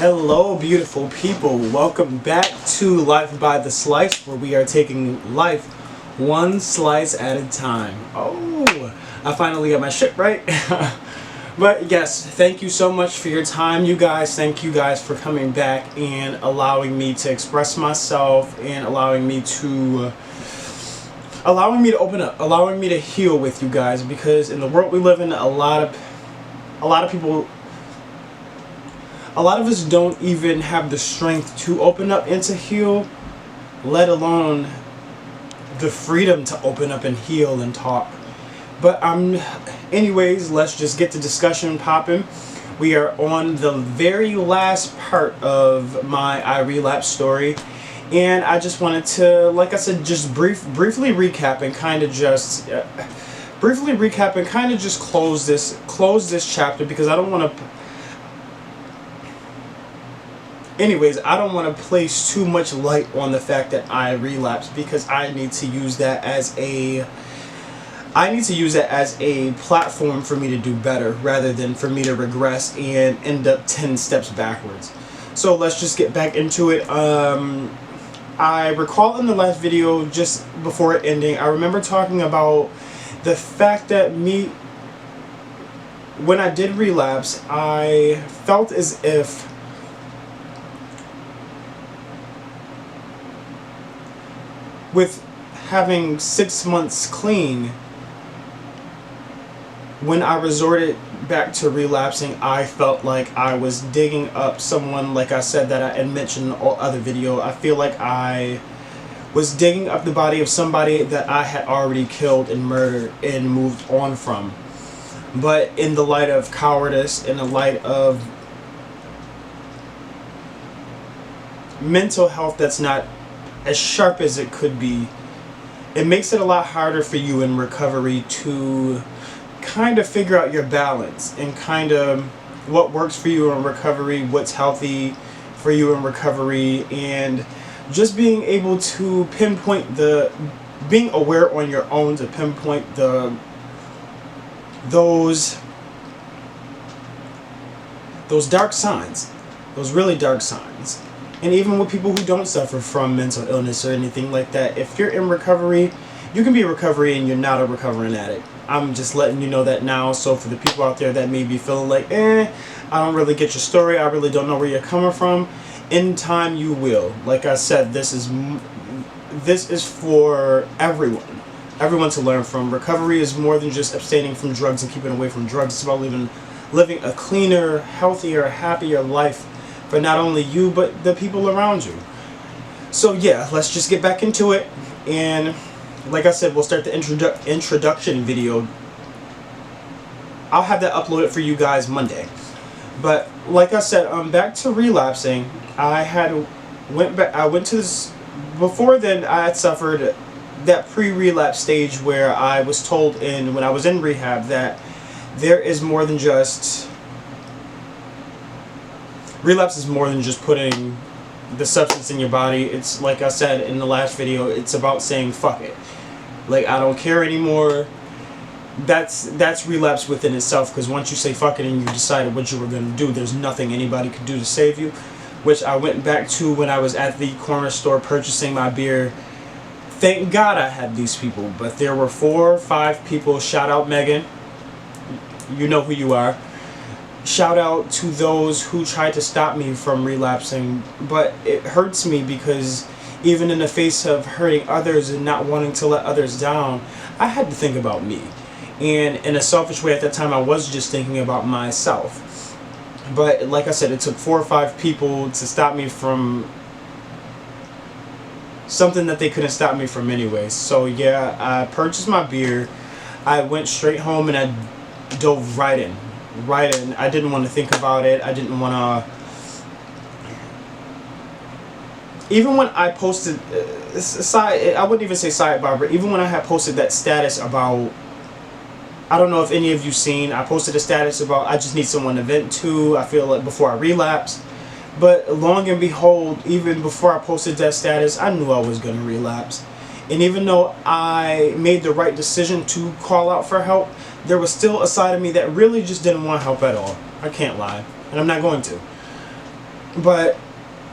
Hello beautiful people, welcome back to Life by the Slice, where we are taking life one slice at a time. Oh, I finally got my shit right. But yes, thank you so much for your time, you guys. Thank you guys for coming back and allowing me to express myself and allowing me to open up, allowing me to heal with you guys, because in the world we live in, a lot of people, a lot of us don't even have the strength to open up and to heal, let alone the freedom to open up and heal and talk. But anyways, let's just get the discussion popping. We are on the very last part of my Relapse story, and I just wanted to, like I said, just briefly recap and kind of just close this chapter, because I don't want to. Anyways, I don't want to place too much light on the fact that I relapsed, because I need to use that as a platform for me to do better, rather than for me to regress and end up 10 steps backwards. So let's just get back into it. I recall in the last video, just before it ending, I remember talking about the fact that when I did relapse, I felt as if with having 6 months clean, when I resorted back to relapsing, I felt like I was digging up someone, like I said that I had mentioned in the other video. I feel like I was digging up the body of somebody that I had already killed and murdered and moved on from. But in the light of cowardice, in the light of mental health that's not as sharp as it could be, it makes it a lot harder for you in recovery to kind of figure out your balance and kind of what works for you in recovery, what's healthy for you in recovery, and just being able to pinpoint being aware on your own to pinpoint those dark signs, those really dark signs. And even with people who don't suffer from mental illness or anything like that, if you're in recovery, you can be in recovery and you're not a recovering addict. I'm just letting you know that now. So for the people out there that may be feeling like, I don't really get your story, I really don't know where you're coming from, in time you will. Like I said, this is for everyone to learn from. Recovery is more than just abstaining from drugs and keeping away from drugs. It's about living a cleaner, healthier, happier life for not only you, but the people around you. So yeah, let's just get back into it. And like I said, we'll start the introduction video. I'll have that uploaded for you guys Monday. But like I said, back to relapsing. I went to this. Before then, I had suffered that pre-relapse stage where I was told when I was in rehab that there is more than just. Relapse is more than just putting the substance in your body. It's, like I said in the last video, it's about saying fuck it. Like, I don't care anymore. That's relapse within itself, because once you say fuck it and you decided what you were going to do, there's nothing anybody could do to save you. Which I went back to when I was at the corner store purchasing my beer. Thank God I had these people, but there were 4 or 5 people. Shout out Megan, you know who you are. Shout out to those who tried to stop me from relapsing. But it hurts me, because even in the face of hurting others and not wanting to let others down, I had to think about me. And in a selfish way at that time, I was just thinking about myself. But like I said, it took 4 or 5 people to stop me from something that they couldn't stop me from anyway. So yeah, I purchased my beer. I went straight home and I dove right in. I didn't want to think about it. I didn't want to. Even when I posted, I wouldn't even say sidebar, but even when I had posted that status about, I don't know if any of you seen, I posted a status about I just need someone to vent to, I feel like, before I relapse. But long and behold, even before I posted that status, I knew I was going to relapse. And even though I made the right decision to call out for help, there was still a side of me that really just didn't want help at all. I can't lie, and I'm not going to. But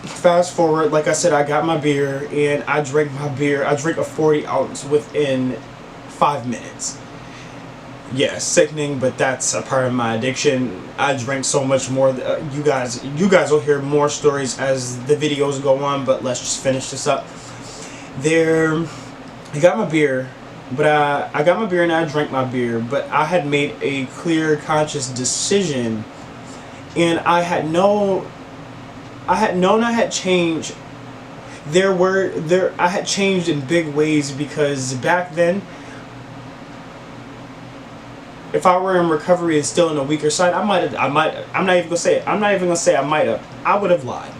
fast forward, like I said, I got my beer and I drank my beer. I drank a 40 ounce within 5 minutes. Yeah, sickening, but that's a part of my addiction. I drank so much more. You guys will hear more stories as the videos go on. But let's just finish this up. I got my beer, but I got my beer and I drank my beer. But I had made a clear, conscious decision, and I had known I had changed. I had changed in big ways, because back then, if I were in recovery and still in a weaker side, I'm not even gonna say it. I'm not even gonna say I might have. I would have lied,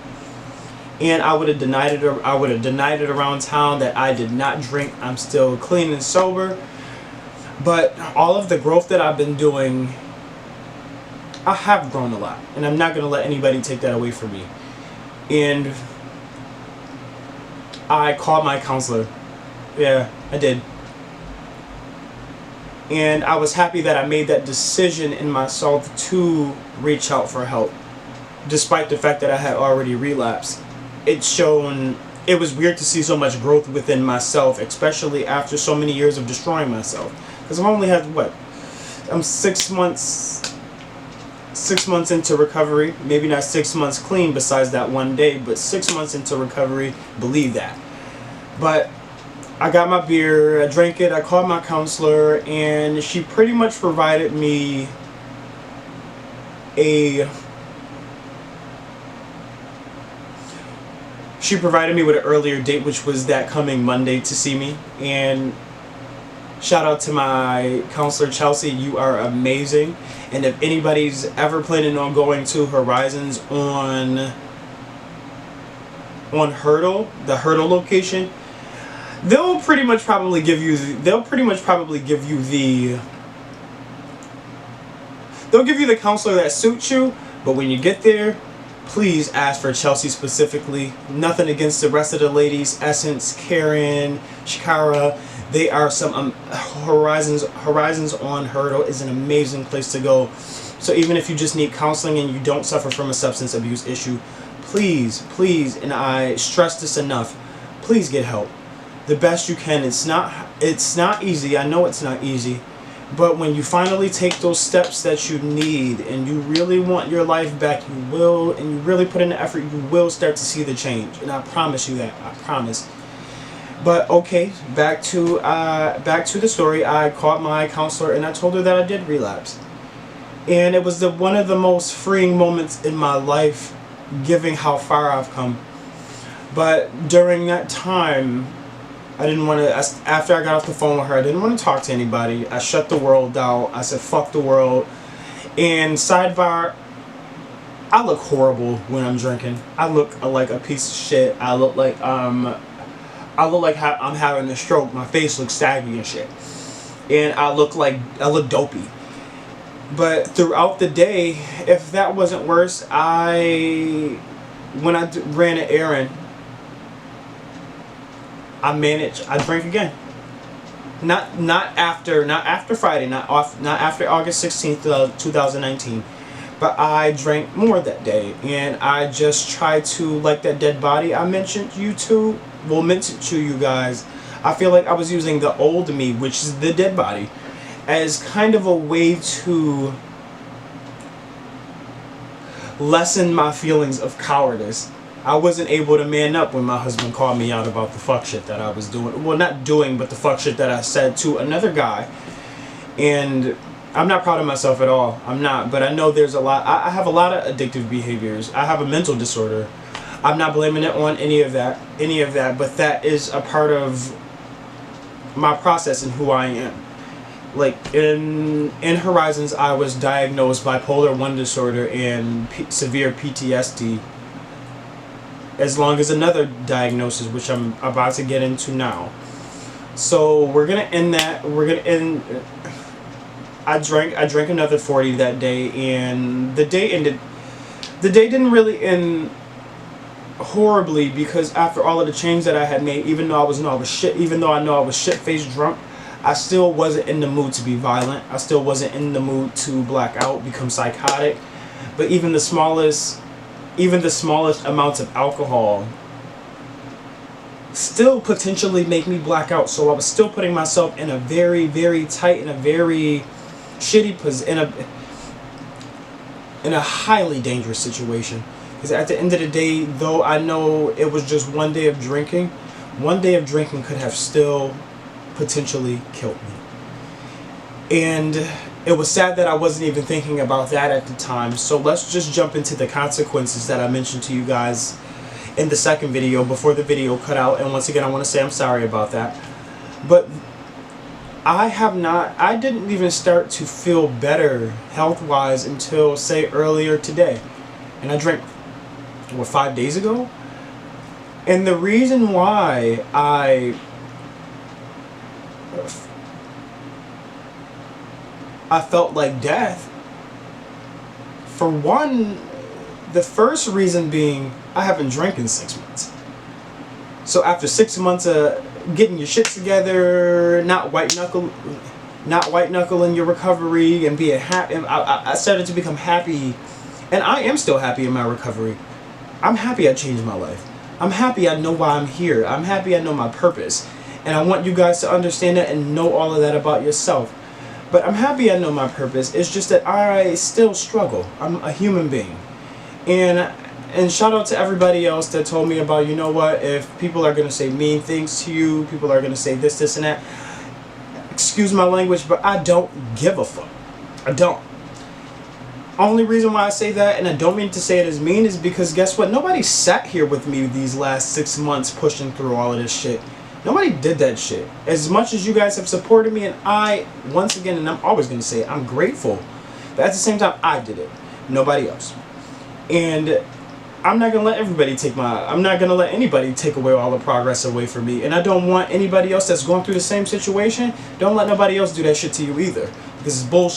and I would have denied it. I would have denied it around town that I did not drink. I'm still clean and sober. But all of the growth that I've been doing, I have grown a lot, and I'm not gonna let anybody take that away from me. And I called my counselor. Yeah, I did. And I was happy that I made that decision in myself to reach out for help, despite the fact that I had already relapsed. It was weird to see so much growth within myself, especially after so many years of destroying myself. Because I've only had, I'm 6 months into recovery. Maybe not 6 months clean besides that one day, but 6 months into recovery, believe that. But I got my beer, I drank it, I called my counselor, and she pretty much provided me with an earlier date, which was that coming Monday, to see me. And shout out to my counselor, Chelsea. You are amazing. And if anybody's ever planning on going to Horizons on Hurdle, the Hurdle location, they'll pretty much probably give you the counselor that suits you. But when you get there, please ask for Chelsea specifically. Nothing against the rest of the ladies, Essence, Karen, Shikara. They are some Horizons on Hurdle is an amazing place to go. So even if you just need counseling and you don't suffer from a substance abuse issue, please, and I stress this enough, please get help the best you can. It's not easy. I know it's not easy. But when you finally take those steps that you need and you really want your life back, you will, and you really put in the effort, you will start to see the change. And I promise you that. I promise. But okay, back to the story. I called my counselor and I told her that I did relapse. And it was one of the most freeing moments in my life, given how far I've come. But during that time, I didn't want to, after I got off the phone with her, I didn't want to talk to anybody. I shut the world out. I said, fuck the world. And sidebar, I look horrible when I'm drinking. I look like a piece of shit. I look like I'm having a stroke. My face looks saggy and shit. And I look dopey. But throughout the day, if that wasn't worse, when I ran an errand, I drank again. Not after Friday, not after August 16th, 2019. But I drank more that day, and I just tried to, like that dead body I mentioned to you guys. I feel like I was using the old me, which is the dead body, as kind of a way to lessen my feelings of cowardice. I wasn't able to man up when my husband called me out about the fuck shit that I was doing. Well, not doing, but the fuck shit that I said to another guy. And I'm not proud of myself at all. I'm not. But I know there's a lot. I have a lot of addictive behaviors. I have a mental disorder. I'm not blaming it on any of that. But that is a part of my process and who I am. Like in Horizons, I was diagnosed bipolar 1 disorder and severe PTSD, as long as another diagnosis, which I'm about to get into now. So we're gonna end that. I drank another 40 that day, and the day ended. The day didn't really end horribly, because after all of the change that I had made, even though I know I was shit-faced drunk, I still wasn't in the mood to be violent. I still wasn't in the mood to black out, become psychotic. But even the smallest even the smallest amounts of alcohol still potentially make me black out. So I was still putting myself in a very, very tight, in a very shitty position, in a highly dangerous situation. Because at the end of the day, though I know it was just one day of drinking could have still potentially killed me. And it was sad that I wasn't even thinking about that at the time. So let's just jump into the consequences that I mentioned to you guys in the second video before the video cut out. And once again, I want to say I'm sorry about that. But I didn't even start to feel better health-wise until, say, earlier today. And I drank, what, 5 days ago? And the reason why I felt like death, for one, the first reason being I haven't drank in 6 months. So after 6 months of getting your shit together, not white knuckling your recovery and being happy, I started to become happy, and I am still happy in my recovery. I'm happy I changed my life. I'm happy I know why I'm here. I'm happy I know my purpose. And I want you guys to understand that and know all of that about yourself. But I'm happy I know my purpose. It's just that I still struggle. I'm a human being. And shout out to everybody else that told me about, you know what, if people are going to say mean things to you, people are going to say this, and that. Excuse my language, but I don't give a fuck. I don't. Only reason why I say that, and I don't mean to say it as mean, is because guess what? Nobody sat here with me these last 6 months pushing through all of this shit. Nobody did that shit. As much as you guys have supported me, and I, once again, and I'm always going to say it, I'm grateful. But at the same time, I did it. Nobody else. And I'm not going to let everybody I'm not going to let anybody take away all the progress away from me. And I don't want anybody else that's going through the same situation, don't let nobody else do that shit to you either. Because it's bullshit.